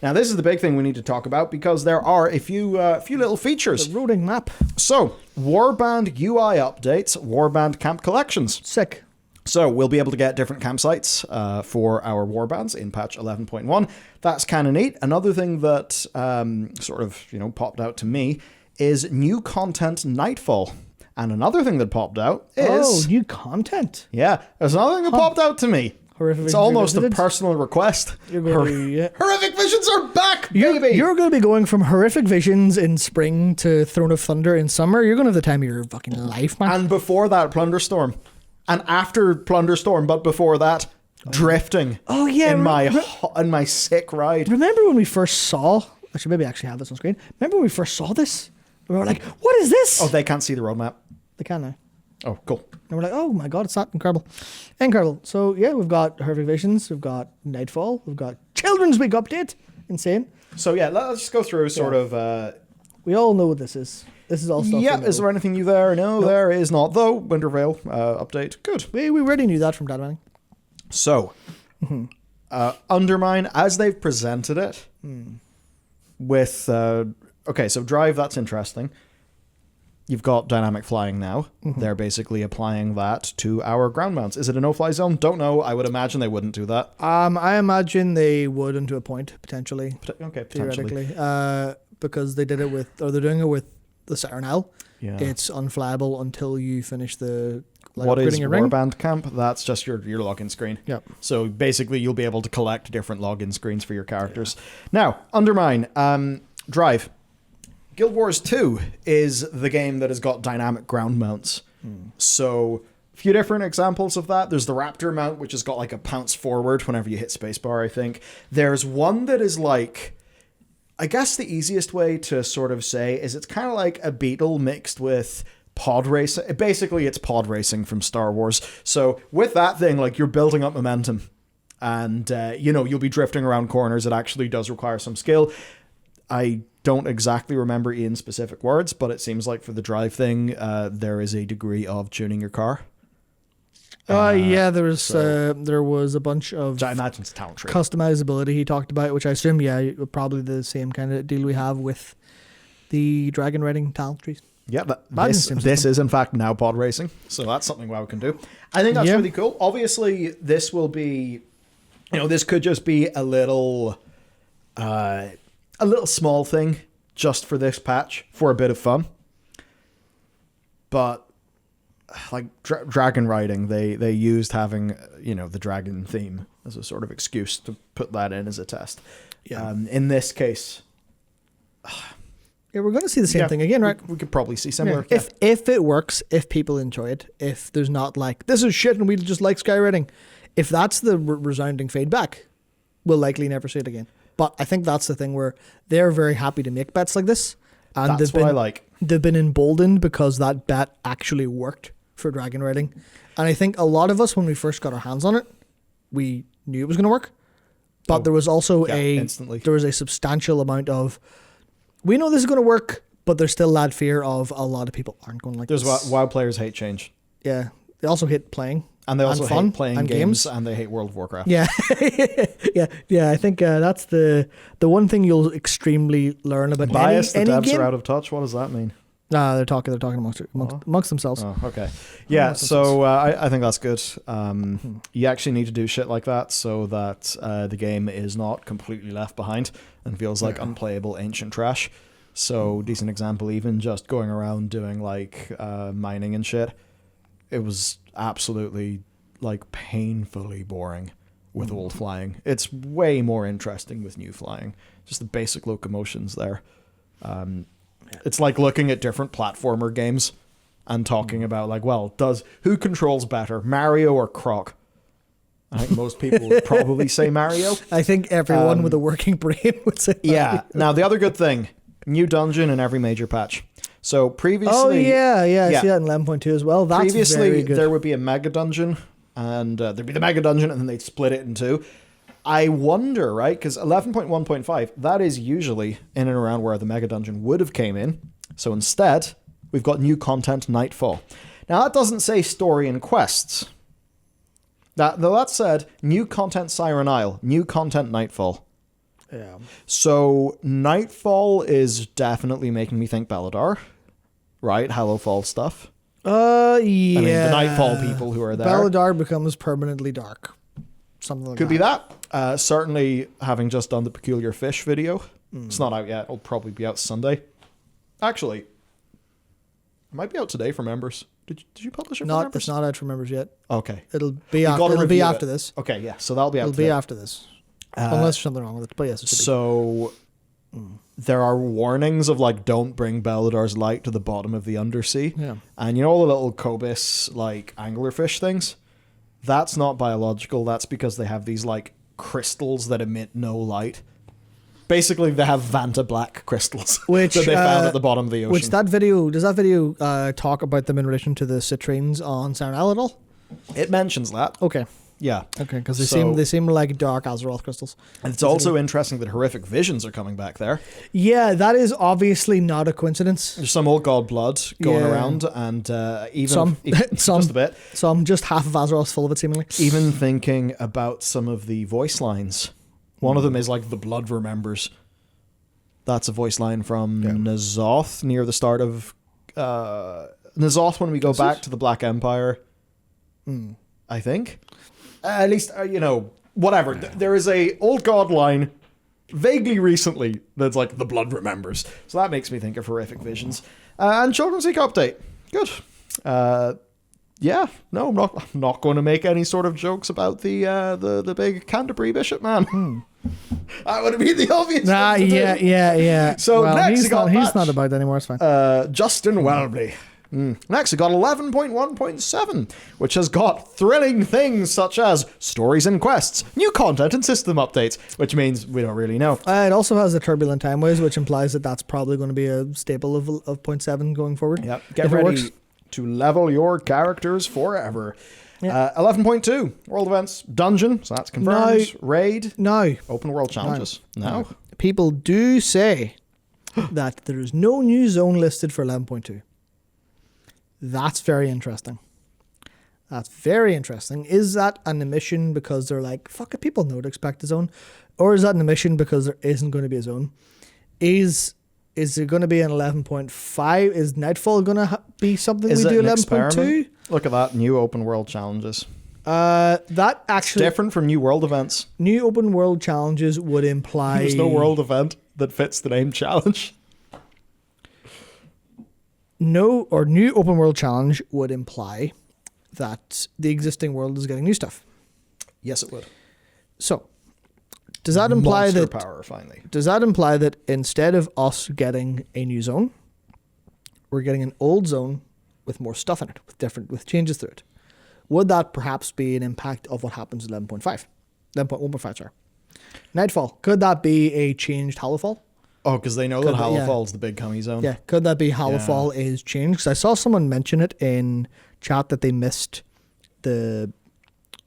Now, this is the big thing we need to talk about because there are a few little features. The routing map. So, Warband UI updates, Warband camp collections. Sick. So, we'll be able to get different campsites for our Warbands in patch 11.1. That's kind of neat. Another thing that sort of, popped out to me is new content Nightfall. And another thing that popped out is... Oh, new content? Yeah, there's another thing that popped out to me. Horrific It's Visions almost a Revisited? personal request. You're going to be, yeah. Horrific Visions are back, baby! You're going to be going from Horrific Visions in spring to Throne of Thunder in summer. You're going to have the time of your fucking life, man. And before that, Plunderstorm. And after Plunderstorm, but before that, Drifting. Oh, yeah. In my sick ride. Remember when we first saw... Actually, maybe I actually have this on screen. Remember when we first saw this? We were like, what is this? Oh, they can't see the roadmap. They can now. Oh, cool. And we're like, oh my god, it's not incredible. Incredible. So yeah, we've got Horrific Visions, we've got Nightfall, we've got Children's Week update. Insane. So yeah, let's just go through sort of... We all know what this is. This is all stuff. Yeah, we know. is there anything new there? No, there is not. Though, Wintervale update. Good. We already knew that from Dad Manning. So, Undermine, as they've presented it, with... okay, so Drive, that's interesting. You've got dynamic flying now. They're basically applying that to our ground mounts. Is it a no-fly zone? Don't know. I would imagine they wouldn't do that. I imagine they would into a point, potentially. Okay, potentially. Theoretically. Because they did it with... Or they're doing it with the Saturn L. Yeah. It's unflyable until you finish the... What is your ring. Warband Camp? That's just your login screen. Yep. So basically, you'll be able to collect different login screens for your characters. Now, Undermine. Drive. Guild Wars 2 is the game that has got dynamic ground mounts. So, a few different examples of that. There's the Raptor mount, which has got like a pounce forward whenever you hit spacebar, I think. There's one that is like... I guess the easiest way to sort of say is it's kind of like a Beetle mixed with pod racing. Basically, it's pod racing from Star Wars. So, with that thing, like, you're building up momentum. And, you'll be drifting around corners. It actually does require some skill. I don't exactly remember Ian's specific words, but it seems like for the drive thing, there is a degree of tuning your car. There was a bunch of Which I imagine it's talent tree. customizability he talked about, which I assume, probably the same kind of deal we have with the dragon riding talent trees. Yeah, this is in fact now pod racing, so that's something WoW can do. I think that's really cool. Obviously, this will be, this could just be a little small thing just for this patch for a bit of fun. But like dragon riding, they used having the dragon theme as a sort of excuse to put that in as a test. Yeah. In this case, we're going to see the same thing again, right? We could probably see similar. Yeah. If it works, if people enjoy it, if there's not like this is shit and we just like skywriting, if that's the resounding feedback, we'll likely never see it again. But I think that's the thing where they're very happy to make bets like this, and that's what I like. They've been emboldened because that bet actually worked for dragon riding, and I think a lot of us, when we first got our hands on it, we knew it was going to work, but there was also a substantial amount of we know this is going to work, but there's still that fear of a lot of people aren't going to like this. There's WoW players hate change. Yeah, they also hate playing. And they also hate playing games, and they hate World of Warcraft. Yeah, yeah. I think that's the one thing you'll extremely learn about. Bias, the devs game. are out of touch. What does that mean? They're talking amongst themselves. Oh, okay. Yeah, so I think that's good. You actually need to do shit like that so that the game is not completely left behind and feels like unplayable ancient trash. So, decent example, even just going around doing like mining and shit. It was absolutely like painfully boring with old flying. It's way more interesting with new flying. Just the basic locomotions there. It's like looking at different platformer games and talking about like, well, who controls better, Mario or Croc? I think most people would probably say Mario. I think everyone with a working brain would say Mario. Yeah. Now, the other good thing, new dungeon in every major patch. So previously... Oh, yeah. I see that in 11.2 as well. That's previously, very good. There would be a mega dungeon, and there'd be the mega dungeon, and then they'd split it in two. I wonder, right, because 11.1.5, that is usually in and around where the mega dungeon would have came in. So instead, we've got new content Nightfall. Now, that doesn't say story and quests. Though that said, new content Siren Isle, new content Nightfall. Yeah. So Nightfall is definitely making me think Belladar, right? Hallowfall stuff. Yeah. I mean, the Nightfall people who are there. Belladar becomes permanently dark. Something like Could that. be that. Certainly, having just done the Peculiar Fish video. It's not out yet. It'll probably be out Sunday. Actually, it might be out today for members. Did you publish it for members? It's not out for members yet. Okay. It'll be after this. Okay, yeah. So that'll be out It'll be after this. Unless there's something wrong with it. But yes, it should so there are warnings of like, don't bring Belladar's light to the bottom of the undersea. Yeah. And you know all the little Cobus like anglerfish things? That's not biological. That's because they have these like crystals that emit no light. Basically, they have Vanta Black crystals which that they found at the bottom of the ocean. Does that video talk about them in relation to the citrines on Saranal at all? It mentions that. Okay. Yeah. Okay, because they seem like dark Azeroth crystals. And it's also interesting that horrific visions are coming back there. Yeah, that is obviously not a coincidence. There's some old god blood going around, and even just a bit. Just half of Azeroth's full of it, seemingly. Even thinking about some of the voice lines. One of them is like, the blood remembers. That's a voice line from N'Zoth near the start of N'Zoth when we go back to the Black Empire. I think. At least, whatever. There is a old god line vaguely recently that's like, the blood remembers. So that makes me think of horrific visions. And Children's Week update. Good. Yeah, no, I'm not going to make any sort of jokes about the big Canterbury bishop man. That would be the obvious. Yeah. So next he's not about that anymore. It's fine. Justin Welby. Next, we got 11.1.7, which has got thrilling things such as stories and quests, new content and system updates, which means we don't really know. It also has the turbulent timeways, which implies that that's probably going to be a staple of 0.7 going forward. Yep. Get ready to level your characters forever. 11.2, world events, dungeon, so that's confirmed. Raid. No. Open world challenges. No. People do say that there is no new zone listed for 11.2. That's very interesting. Is that an omission because they're like, fuck it, people know to expect a zone? Or is that an omission because there isn't going to be a zone? Is there going to be an 11.5? Is Nightfall going to be something we do 11.2? Look at that, new open world challenges. That actually... It's different from new world events. New open world challenges would imply... There's no world event that fits the name challenge. New open world challenge would imply that the existing world is getting new stuff. Yes, it would. So, does that imply Monster power, finally. Does that imply that instead of us getting a new zone, we're getting an old zone with more stuff in it, with changes through it? Would that perhaps be an impact of what happens in 11.5? 11.1.5, sorry. Nightfall. Could that be a changed Hallowfall? Oh, because they know that Hallowfall is the big cummy zone. Yeah, could that be Hallowfall is changed? Because I saw someone mention it in chat that they missed the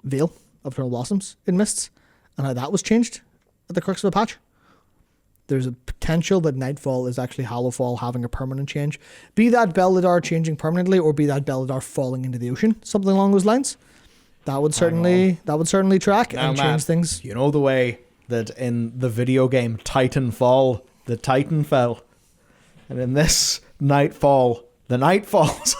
Veil of Eternal Blossoms in Mists, and how that was changed at the crux of the patch. There's a potential that Nightfall is actually Hallowfall having a permanent change. Be that Belladar changing permanently, or be that Belladar falling into the ocean, something along those lines. That would certainly track and change things. You know the way that in the video game Titanfall, the Titan fell, and in this Nightfall, the night falls.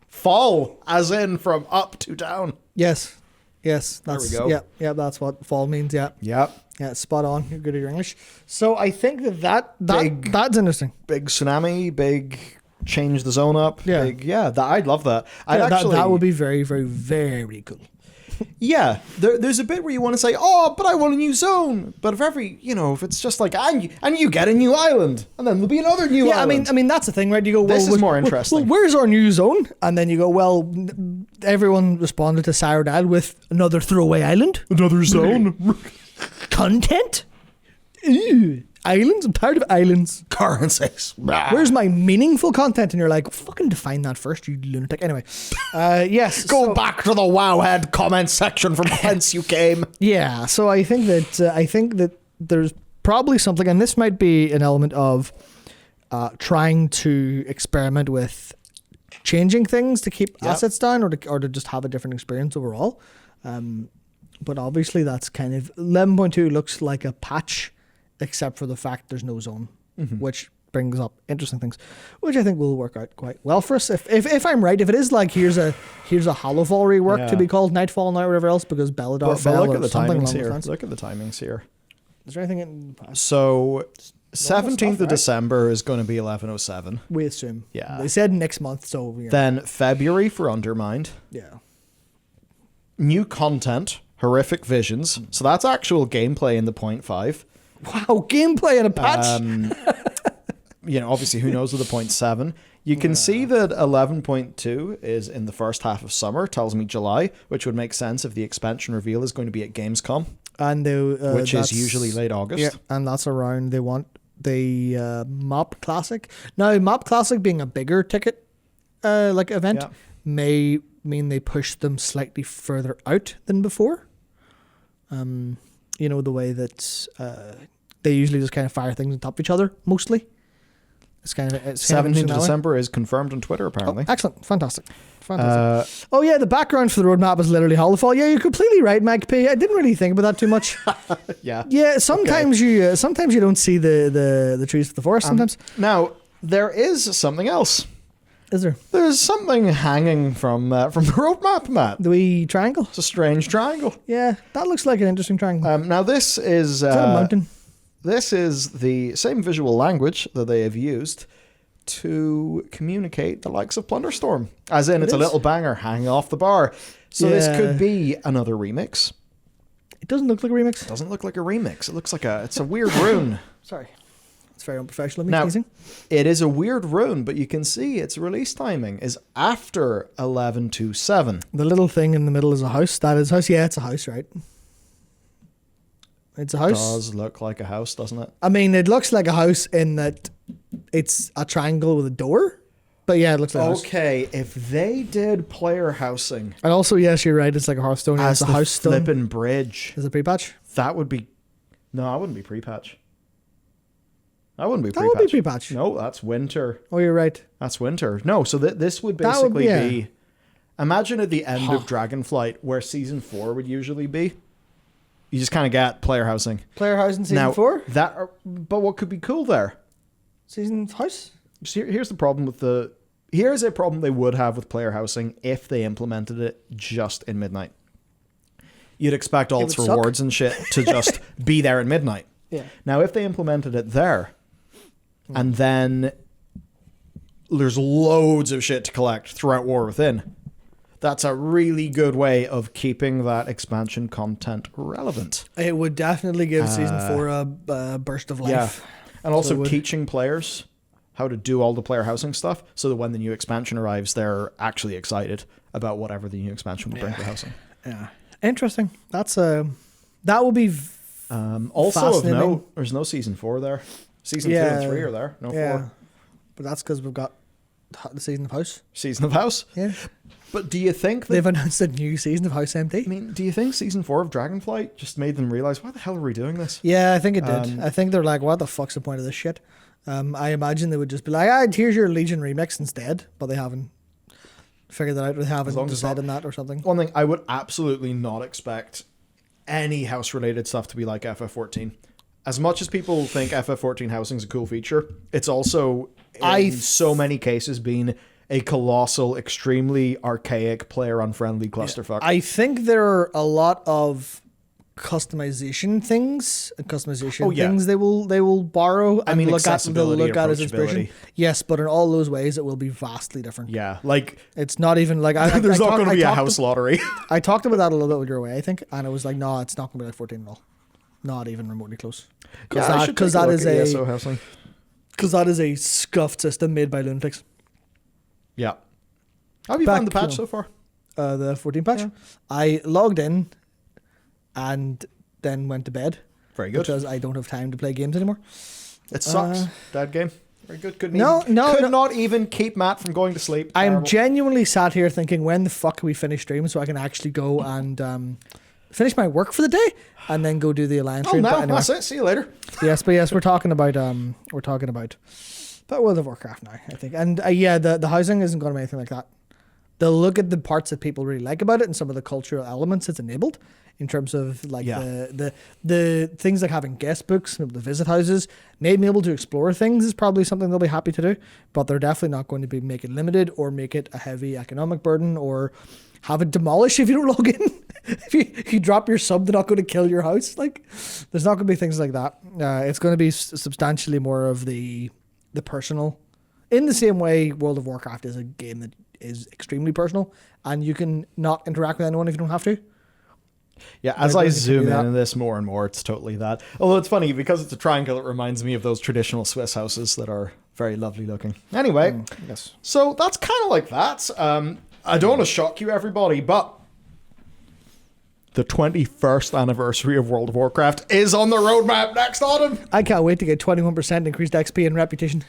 Fall, as in from up to down. Yes, that's, there we go. Yeah, that's what fall means. Yeah, spot on. You're good at your English. So I think that's interesting. Big tsunami, big change the zone up. Yeah, I'd love that. That would be very, very, very cool. Yeah, there's a bit where you want to say, oh, but I want a new zone. But if it's just like, and you get a new island, and then there'll be another new island. I mean, that's the thing, right? You go, well, this is more interesting. Well, where's our new zone? And then you go, well, everyone responded to Cyrodiil with another throwaway island. Another zone. Content? Ew. Islands? I'm tired of islands. Currencies. Where's my meaningful content? And you're like, fucking define that first, you lunatic. Anyway, yes. Go back to the Wowhead comment section from whence you came. Yeah, so I think that there's probably something, and this might be an element of trying to experiment with changing things to keep assets down, or to just have a different experience overall. But obviously that's kind of 11.2 looks like a patch except for the fact there's no zone, which brings up interesting things, which I think will work out quite well for us. If I'm right, if it is like here's a Hallowfall rework to be called Nightfall now or whatever else because Belladar but fell look or at the something timings along here. those lines. Look at the timings here. Is there anything in So 17th stuff, of right? December is going to be 11:07. We assume. Yeah. They said next month, so Then February for Undermine. yeah. New content, Horrific Visions. So that's actual gameplay in the 0.5. Wow, gameplay in a patch. Obviously, who knows with the 0.7. You can see that 11.2 is in the first half of summer, tells me July, which would make sense if the expansion reveal is going to be at Gamescom, And which is usually late August. Yeah, and that's around. They want the Mop Classic. Now, Mop Classic being a bigger ticket event may mean they push them slightly further out than before. The way that they usually just kind of fire things on top of each other, mostly. It's 17th of December is confirmed on Twitter, apparently. Oh, excellent. Fantastic. The background for the roadmap is literally Hallowfall. Yeah, you're completely right, Mike P. I didn't really think about that too much. Yeah. Yeah, sometimes you don't see the trees for the forest sometimes. Now, there is something else. Is there? There's something hanging from the roadmap, Matt. The wee triangle? It's a strange triangle. Yeah, that looks like an interesting triangle. Now, this is... Is that a mountain? This is the same visual language that they have used to communicate the likes of Plunderstorm. As in, it's a little banger hanging off the bar. So this could be another remix. It doesn't look like a remix. It doesn't look like a remix. It looks like it's a weird rune. Sorry. It's very unprofessional of me Now, sneezing. it is a weird rune, but you can see its release timing is after 11/27. The little thing in the middle is a house. That is a house. Yeah, it's a house, right? It's a house. It does look like a house, doesn't it? I mean, it looks like a house in that it's a triangle with a door. But yeah, it looks like a house. Okay, if they did player housing... And also, yes, you're right. It's like a Hearthstone. Yeah, as it's a the house stone. flipping bridge. Is it pre-patch? That would be... No, I wouldn't be pre-patch. I wouldn't be That pre-patch. would be pre-patch. No, that's winter. Oh, you're right. That's winter. No, so this would That would basically be- be... Imagine at the end of Dragonflight, where Season 4 would usually be. You just kind of get player housing. Player house in season Now, 4? But what could be cool there? Season house? So here's the problem with the... Here's a problem they would have with player housing if they implemented it just in midnight. You'd expect alts, would rewards, and shit to just be there at midnight. Yeah. Now, if they implemented it there, and then there's loads of shit to collect throughout War Within, that's a really good way of keeping that expansion content relevant. It would definitely give season 4 a burst of life. Yeah. And also So it would. teaching players how to do all the player housing stuff so that when the new expansion arrives, they're actually excited about whatever the new expansion will bring for housing. Yeah. Interesting. That's that will be Also of fascinating. note, there's no season 4 there. Season 2 and 3 are there. No 4. But that's because we've got the season of House. Season of House. Yeah. But do you think that... They've announced a new season of House MD. I mean, do you think season 4 of Dragonflight just made them realize, why the hell are we doing this? Yeah, I think it did. I think they're like, what the fuck's the point of this shit? I imagine they would just be like, here's your Legion remix instead. But they haven't figured that out. They haven't long as it's decided that or something. One thing, I would absolutely not expect any house-related stuff to be like FF14. As much as people think FF14 housing is a cool feature, it's also, in so many cases, been a colossal, extremely archaic, player-unfriendly clusterfuck. I think there are a lot of customization things things they will borrow and look at as inspiration. Yes, but in all those ways it will be vastly different. Yeah, like it's not even like there's not going to be a house lottery. I talked about that a little bit with your way, I think, and it was like, no, it's not going to be like 14 at all. Not even remotely close. Because that is a scuffed system made by lunatics. Yeah. How have you found the patch so far? The 14 patch? Yeah. I logged in and then went to bed. Very good. Because I don't have time to play games anymore. It sucks. Bad game. Very good. Could not even keep Matt from going to sleep. I'm genuinely sat here thinking, when the fuck can we finish stream so I can actually go and finish my work for the day and then go do the Alliance stream. No, anyway. That's it. See you later. Yes, we're talking about World of Warcraft now, I think. And the housing isn't going to be anything like that. they'll look at the parts that people really like about it and some of the cultural elements it's enabled in terms of like the things like having guest books, able to visit houses, being able to explore things is probably something they'll be happy to do, but they're definitely not going to be make it limited or make it a heavy economic burden or have it demolished if you don't log in. if you drop your sub, they're not going to kill your house. Like, there's not going to be things like that. It's going to be substantially more of the personal. In the same way, World of Warcraft is a game that is extremely personal, and you can not interact with anyone if you don't have to. Yeah, as I zoom in on this more and more, it's totally that. Although it's funny, because it's a triangle, it reminds me of those traditional Swiss houses that are very lovely looking. Anyway, yes. So that's kind of like that. I don't want to shock you, everybody, but the 21st anniversary of World of Warcraft is on the roadmap next autumn. I can't wait to get 21% increased XP and reputation.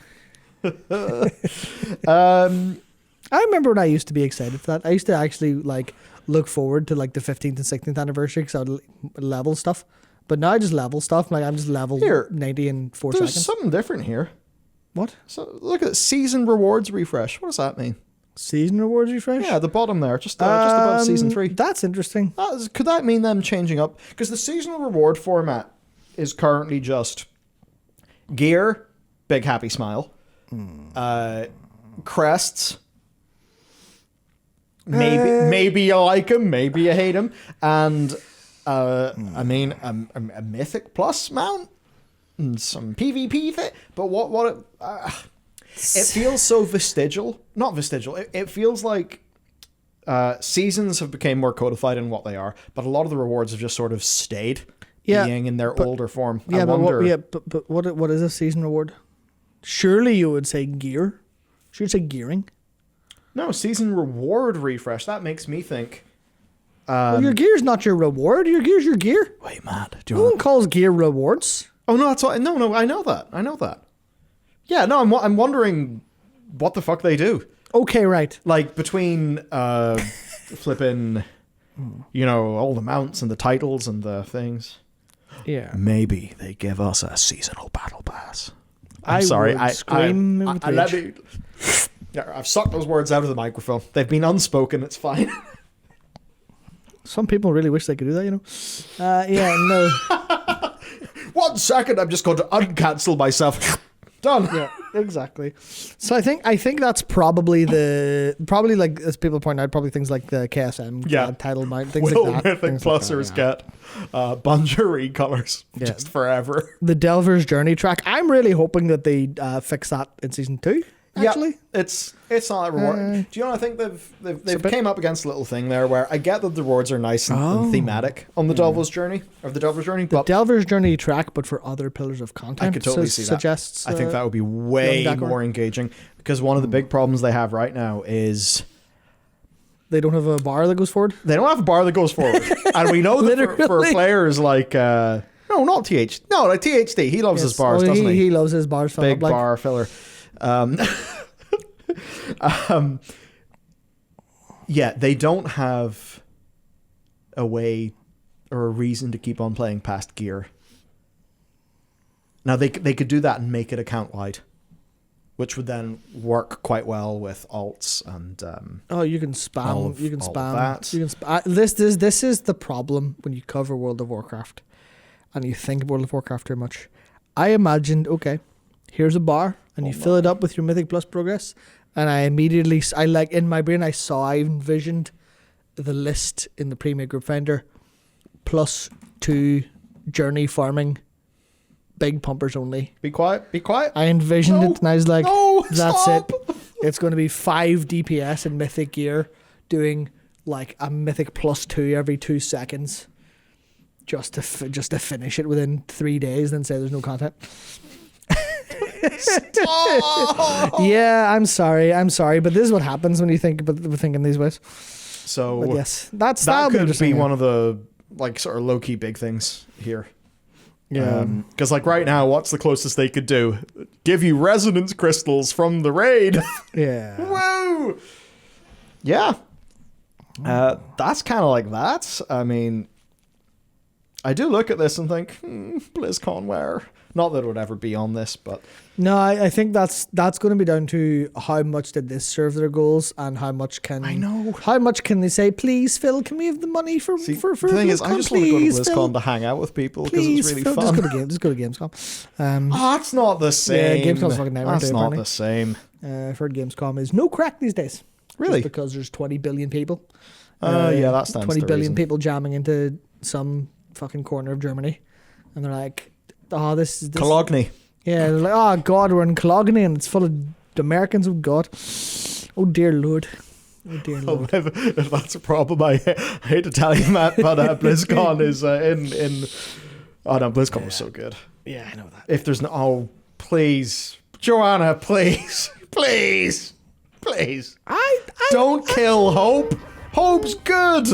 I remember when I used to be excited for that. I used to actually like look forward to like the 15th and 16th anniversary because I would level stuff. But now I just level stuff. Like I'm just level 90 in 4 seconds. There's something different here. What? So look at season rewards refresh. What does that mean? Season rewards refresh? Yeah, the bottom there, just above season 3. That's interesting. Could that mean them changing up? Because the seasonal reward format is currently just gear, big happy smile, crests. Maybe you like them, maybe you hate them, and I mean a mythic plus mount and some PvP thing. But it feels so vestigial. Not vestigial. It feels like seasons have become more codified in what they are, but a lot of the rewards have just sort of stayed being in their older form. Yeah, but what is a season reward? Surely you would say gear. Should you say gearing? No, season reward refresh. That makes me think. Well, your gear's not your reward. Your gear's your gear. Wait, mad. No one calls gear rewards. Oh no, that's what. No, I know that. Yeah, no, I'm wondering what the fuck they do. Okay, right. Like between flipping, all the mounts and the titles and the things. Yeah. Maybe they give us a seasonal battle pass. I'm sorry. I've sucked those words out of the microphone. They've been unspoken. It's fine. Some people really wish they could do that, no. 1 second, I'm just going to uncancel myself. Done. Yeah, exactly. So I think that's probably like as people point out, probably things like the KSM title mount, things like that. Mythic Plusers get Bungery colors just forever. The Delver's Journey track. I'm really hoping that they fix that in season 2. Actually, it's not rewarding. Do you know? I think they've came up against a little thing there where I get that the rewards are nice and thematic on the Delver's Journey but the Delver's Journey track, but for other pillars of content. I could totally see that. I think that would be way more engaging because one of the big problems they have right now is they don't have a bar that goes forward. They don't have a bar that goes forward, and we know that for players like. No, not THD. No, like THD. He loves his bars, doesn't he? He loves his bars. Big bar filler. They don't have a way or a reason to keep on playing past gear. Now they could do that and make it account wide, which would then work quite well with alts and you can spam. You can spam. This is the problem when you cover World of Warcraft and you think World of Warcraft too much. I imagined, okay, here's a bar and you fill it up with your Mythic Plus progress. And I immediately, in my brain, I envisioned the list in the Premier Group Finder, +2 journey farming, big pumpers only. Be quiet. I envisioned it and I was like, that's stop. it. It's going to be 5 DPS in Mythic gear, doing like a Mythic +2 every 2 seconds, just to finish it within 3 days, then say there's no content. Yeah, I'm sorry, but this is what happens when you think in these ways. So but yes, that could be one of the like sort of low key big things here. Yeah, because like right now, what's the closest they could do? Give you resonance crystals from the raid. Yeah. Whoa. Yeah. That's kind of like that. I mean, I do look at this and think, BlizzCon where? Not that it would ever be on this, but No, I think that's going to be down to how much did this serve their goals and how much can how much can they say, please Phil, can we have the money for the BlizzCon, thing is, I just want to go to BlizzCon Phil, to hang out with people because please, it's really Phil, fun. Just go to Gamescom. That's not the same. Yeah, Gamescom's fucking nightmare. That's not the same. I've heard Gamescom is no crack these days. Really? Just because there's 20 billion people. Yeah, that stands 20 to billion reason. people jamming into some fucking corner of Germany, and they're like, "Oh, this is Cologne. Yeah, they're like, "Oh God, we're in Cologne and it's full of Americans. Oh God, oh dear Lord, oh dear Lord." If that's a problem, I hate to tell you, Matt, but BlizzCon is in. Oh no, BlizzCon was so good. Yeah, I know that. If there's no, oh please, Joanna, please, please. I don't kill Hope. Hope's good.